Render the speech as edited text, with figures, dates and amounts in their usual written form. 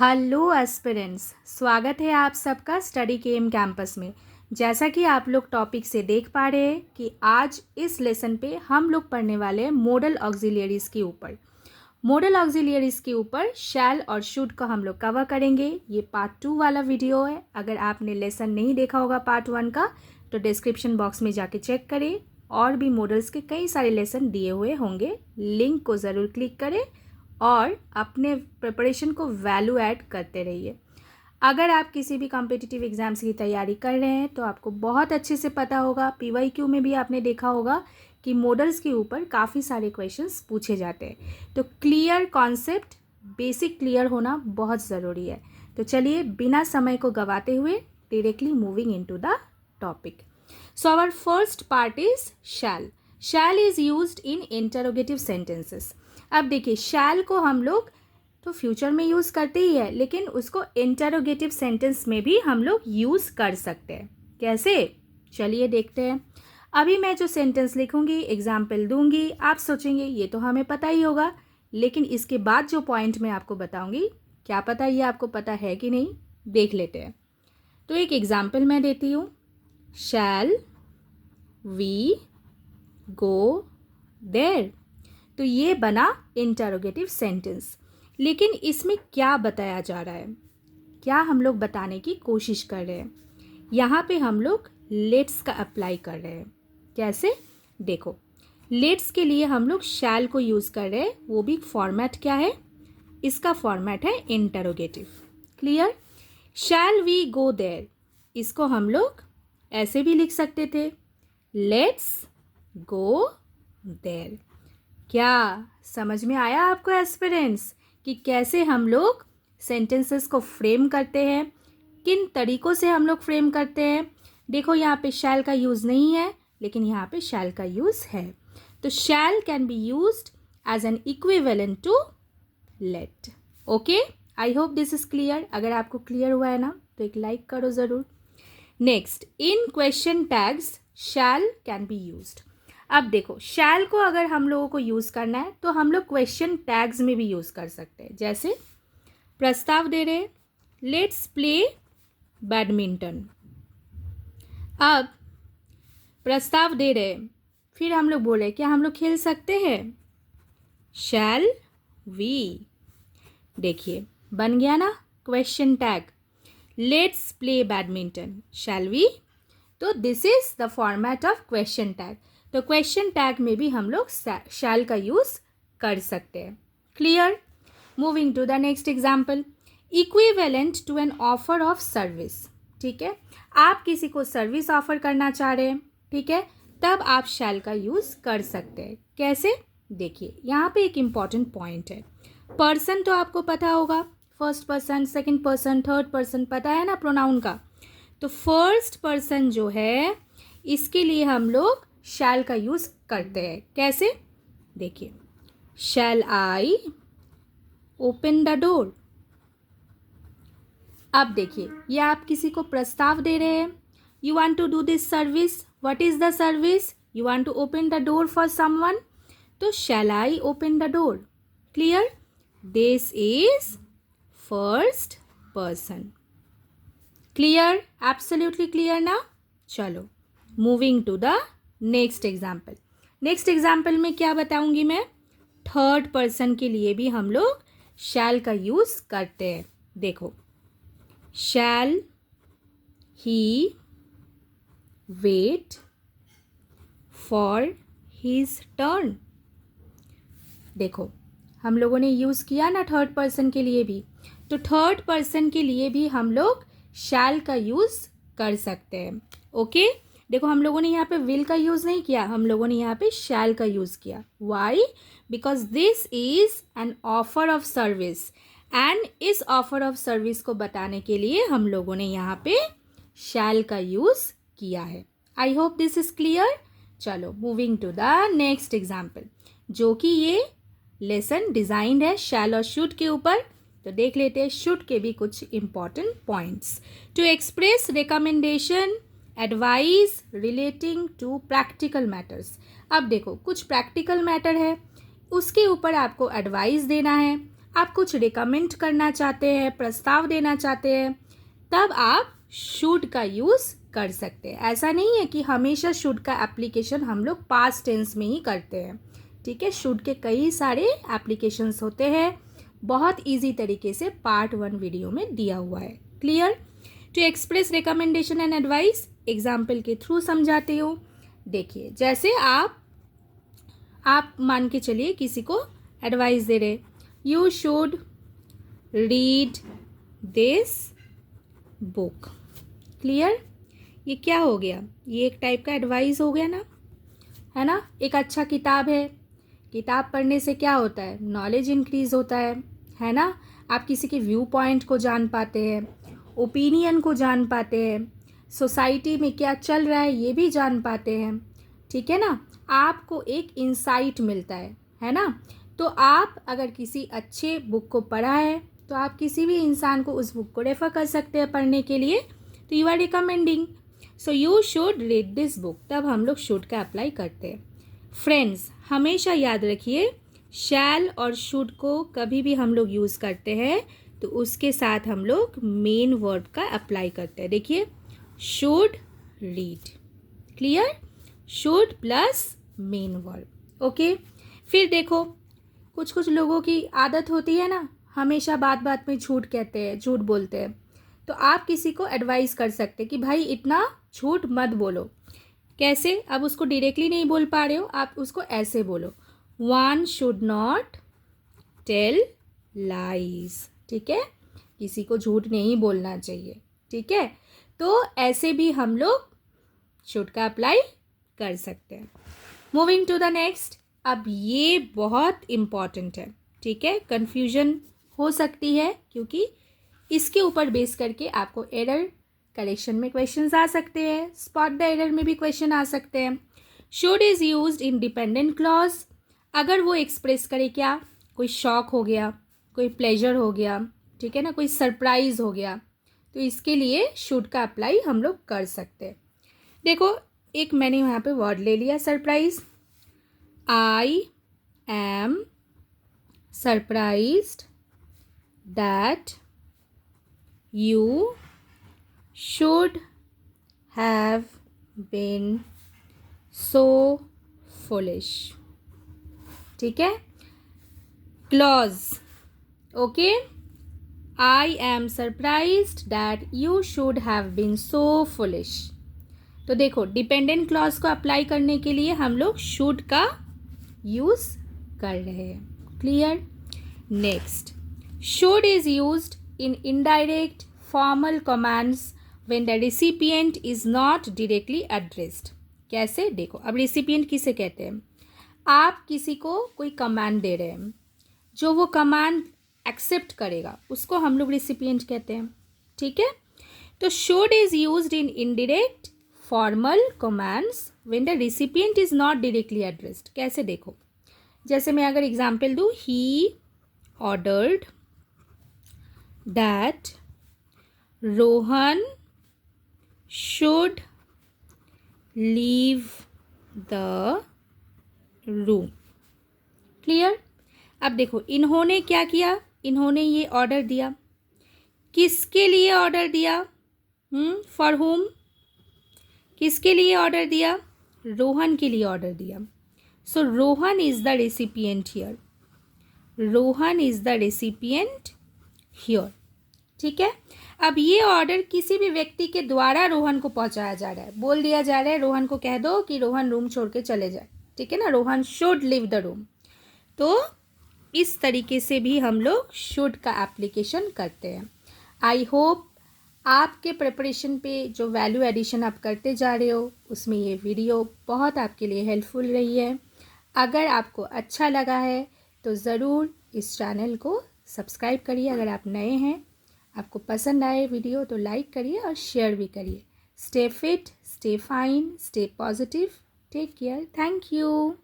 Hello aspirants, स्वागत है आप सबका स्टडी केम कैंपस में। जैसा कि आप लोग टॉपिक से देख पा रहे हैं कि आज इस लेसन पे हम लोग पढ़ने वाले हैं मॉडल ऑक्सिलियरीज के ऊपर। मॉडल ऑक्सिलियरीज के ऊपर शैल और शुड को हम लोग कवर करेंगे। ये पार्ट 2 वाला वीडियो है। अगर आपने लेसन नहीं देखा होगा पार्ट 1 का तो डिस्क्रिप्शन बॉक्स में जाके चेक करें। और भी मॉडल्स के कई सारे लेसन दिए हुए होंगे, लिंक को ज़रूर क्लिक करें और अपने प्रिपरेशन को वैल्यू ऐड करते रहिए। अगर आप किसी भी कॉम्पिटिटिव एग्ज़ाम्स की तैयारी कर रहे हैं तो आपको बहुत अच्छे से पता होगा, पीवाईक्यू में भी आपने देखा होगा कि मॉडल्स के ऊपर काफ़ी सारे क्वेश्चंस पूछे जाते हैं। तो क्लियर कॉन्सेप्ट, बेसिक क्लियर होना बहुत ज़रूरी है। तो चलिए बिना समय को गवाते हुए directly moving into the topic. So our first part is shall. Shall is used in interrogative sentences. अब देखिए, शैल को हम लोग तो फ्यूचर में यूज़ करते ही है, लेकिन उसको इंटरोगेटिव सेंटेंस में भी हम लोग यूज़ कर सकते हैं। कैसे? चलिए देखते हैं। अभी मैं जो सेंटेंस लिखूंगी, एग्जाम्पल दूंगी, आप सोचेंगे ये तो हमें पता ही होगा, लेकिन इसके बाद जो पॉइंट मैं आपको बताऊंगी, क्या पता ये आपको पता है कि नहीं, देख लेते हैं। तो एक एग्जाम्पल मैं देती हूँ। Shall we go there. तो ये बना इंटरोगेटिव सेंटेंस, लेकिन इसमें क्या बताया जा रहा है, क्या हम लोग बताने की कोशिश कर रहे हैं? यहाँ पे हम लोग लेट्स का अप्लाई कर रहे हैं। कैसे? देखो, लेट्स के लिए हम लोग शैल को यूज़ कर रहे हैं। वो भी फॉर्मेट क्या है? इसका फॉर्मेट है interrogative. Clear? Shall we go there, इसको हम लोग ऐसे भी लिख सकते थे, लेट्स गो देयर। क्या समझ में आया आपको एस्पिरेंट्स कि कैसे हम लोग सेंटेंसेस को फ्रेम करते हैं, किन तरीक़ों से हम लोग फ्रेम करते हैं? देखो, यहाँ पे शैल का यूज़ नहीं है, लेकिन यहाँ पे शैल का यूज़ है। तो shall can be used as an equivalent to let. Okay, I hope this is clear. अगर आपको क्लियर हुआ है ना तो एक लाइक करो ज़रूर। Next, in question tags shall can be used. अब देखो, शैल को अगर हम लोगों को यूज़ करना है तो हम लोग क्वेश्चन टैग्स में भी यूज़ कर सकते हैं। जैसे प्रस्ताव दे रहे, लेट्स प्ले बैडमिंटन। अब प्रस्ताव दे रहे, फिर हम लोग बोले क्या हम लोग खेल सकते हैं? Shall we. देखिए, बन गया ना question tag, let's play badminton, shall we. तो this is the format of question tag. तो क्वेश्चन टैग में भी हम लोग शैल का यूज़ कर सकते हैं। Clear? Moving to the next example, equivalent to an offer of service. ठीक है, आप किसी को सर्विस ऑफर करना चाह रहे हैं, ठीक है, तब आप शैल का यूज़ कर सकते हैं। कैसे? देखिए, यहाँ पे एक इम्पॉर्टेंट पॉइंट है। पर्सन तो आपको पता होगा, first person, second person, third person, पता है ना प्रोनाउन का। तो फर्स्ट पर्सन जो है, इसके लिए हम लोग शैल का यूज़ करते हैं। कैसे? देखिए, शैल आई ओपन द डोर। अब देखिए, ये आप किसी को प्रस्ताव दे रहे हैं, you want to do this service. What is the service? You want to open the door for someone. तो shall I open the door. Clear? This is first person. Clear? Absolutely clear ना? चलो, moving to the next example. Next example में क्या बताऊंगी मैं? Third person के लिए भी हम लोग शैल का यूज़ करते हैं। देखो, शैल ही वेट फॉर हिज टर्न। देखो, हम लोगों ने यूज़ किया ना थर्ड पर्सन के लिए भी, तो थर्ड पर्सन के लिए भी हम लोग शैल का यूज़ कर सकते हैं। ओके, देखो, हम लोगों ने यहाँ पे विल का यूज़ नहीं किया, हम लोगों ने यहाँ पे शैल का यूज़ किया। Why? Because this is an offer of service, and इस ऑफर ऑफ सर्विस को बताने के लिए हम लोगों ने यहाँ पे शैल का यूज़ किया है। I hope this is clear. चलो, moving to the next example, जो कि ये लेसन डिज़ाइंड है शैल और शुड के ऊपर। तो देख लेते हैं शुड के भी कुछ important points. To express recommendation, advice relating to practical matters. अब देखो, कुछ प्रैक्टिकल मैटर है, उसके ऊपर आपको एडवाइस देना है, आप कुछ रिकमेंड करना चाहते हैं, प्रस्ताव देना चाहते हैं, तब आप शुड का यूज़ कर सकते हैं। ऐसा नहीं है कि हमेशा शुड का एप्लीकेशन हम लोग पास्ट टेंस में ही करते हैं, ठीक है। शुड के कई सारे एप्लीकेशंस होते हैं, बहुत इजी तरीके से पार्ट 1 वीडियो में दिया हुआ है। Clear? To express recommendation and advice, example के थ्रू समझाती हूँ। देखिए, जैसे आप मान के चलिए किसी को एडवाइस दे रहे, you should read this book. Clear? ये क्या हो गया? ये एक टाइप का एडवाइस हो गया ना, है ना। एक अच्छा किताब है, किताब पढ़ने से क्या होता है? नॉलेज इंक्रीज होता है ना। आप किसी के व्यू पॉइंट को जान पाते हैं, ओपिनियन को जान पाते हैं, सोसाइटी में क्या चल रहा है ये भी जान पाते हैं, ठीक है ना। आपको एक इंसाइट मिलता है ना। तो आप अगर किसी अच्छे बुक को पढ़ा है तो आप किसी भी इंसान को उस बुक को रेफ़र कर सकते हैं पढ़ने के लिए। तो you are recommending, so you should read this book, तब हम लोग शुड का अप्लाई करते हैं। फ्रेंड्स, हमेशा याद रखिए, शैल और शुड को कभी भी हम लोग यूज़ करते हैं तो उसके साथ हम लोग मेन वर्ब का अप्लाई करते हैं। देखिए, should read. Clear? Should plus main verb. Okay. फिर देखो, कुछ लोगों की आदत होती है ना, हमेशा बात बात में झूठ कहते हैं, झूठ बोलते हैं। तो आप किसी को एडवाइस कर सकते कि भाई इतना झूठ मत बोलो। कैसे? अब उसको डायरेक्टली नहीं बोल पा रहे हो, आप उसको ऐसे बोलो, one should not tell lies. ठीक है? किसी को झूठ नहीं बोलना चाहिए, ठीक है। तो ऐसे भी हम लोग शुड का अप्लाई कर सकते हैं। मूविंग टू द नेक्स्ट, अब ये बहुत इम्पॉर्टेंट है, ठीक है। कन्फ्यूजन हो सकती है क्योंकि इसके ऊपर बेस करके आपको एरर करेक्शन में क्वेश्चंस आ सकते हैं, स्पॉट द एरर में भी क्वेश्चन आ सकते हैं। Should is used in dependent clause, अगर वो एक्सप्रेस करे क्या, कोई शॉक हो गया, कोई प्लेजर हो गया, ठीक है ना, कोई सरप्राइज हो गया, तो इसके लिए शुड का अप्लाई हम लोग कर सकते हैं। देखो, एक मैंने यहाँ पे वर्ड ले लिया, surprise. I am surprised that you should have been so foolish। ठीक है। Clause, okay, I am surprised that you should have been so foolish. तो देखो, डिपेंडेंट क्लॉज को अप्लाई करने के लिए हम लोग शुड का यूज कर रहे हैं। Clear? Next, should is used in indirect formal commands when the recipient is not directly addressed। कैसे? देखो, अब recipient किसे कहते हैं? आप किसी को कोई कमांड दे रहे हैं, जो वो कमांड एक्सेप्ट करेगा उसको हम लोग recipient कहते हैं, ठीक है। तो should is used in indirect formal commands when the recipient is not directly addressed। कैसे? देखो, जैसे मैं अगर एग्जाम्पल दूँ, he ordered that Rohan should leave the room। Clear? अब देखो, इन्होंने क्या किया? इन्होंने ये ऑर्डर दिया, किसके लिए ऑर्डर दिया? For whom. किसके लिए ऑर्डर दिया? रोहन के लिए ऑर्डर दिया। So Rohan is the recipient here. Rohan is the recipient here, ठीक है। अब ये ऑर्डर किसी भी व्यक्ति के द्वारा रोहन को पहुंचाया जा रहा है, बोल दिया जा रहा है रोहन को कह दो कि रोहन रूम छोड़ के चले जाए, ठीक है ना, Rohan should leave the room. तो इस तरीके से भी हम लोग शुड का एप्लीकेशन करते हैं। आई होप आपके प्रिपरेशन पे जो वैल्यू एडिशन आप करते जा रहे हो उसमें ये वीडियो बहुत आपके लिए हेल्पफुल रही है। अगर आपको अच्छा लगा है तो ज़रूर इस चैनल को सब्सक्राइब करिए। अगर आप नए हैं, आपको पसंद आए वीडियो तो लाइक करिए और शेयर भी करिए। Stay fit, stay fine, stay positive, take care, thank you.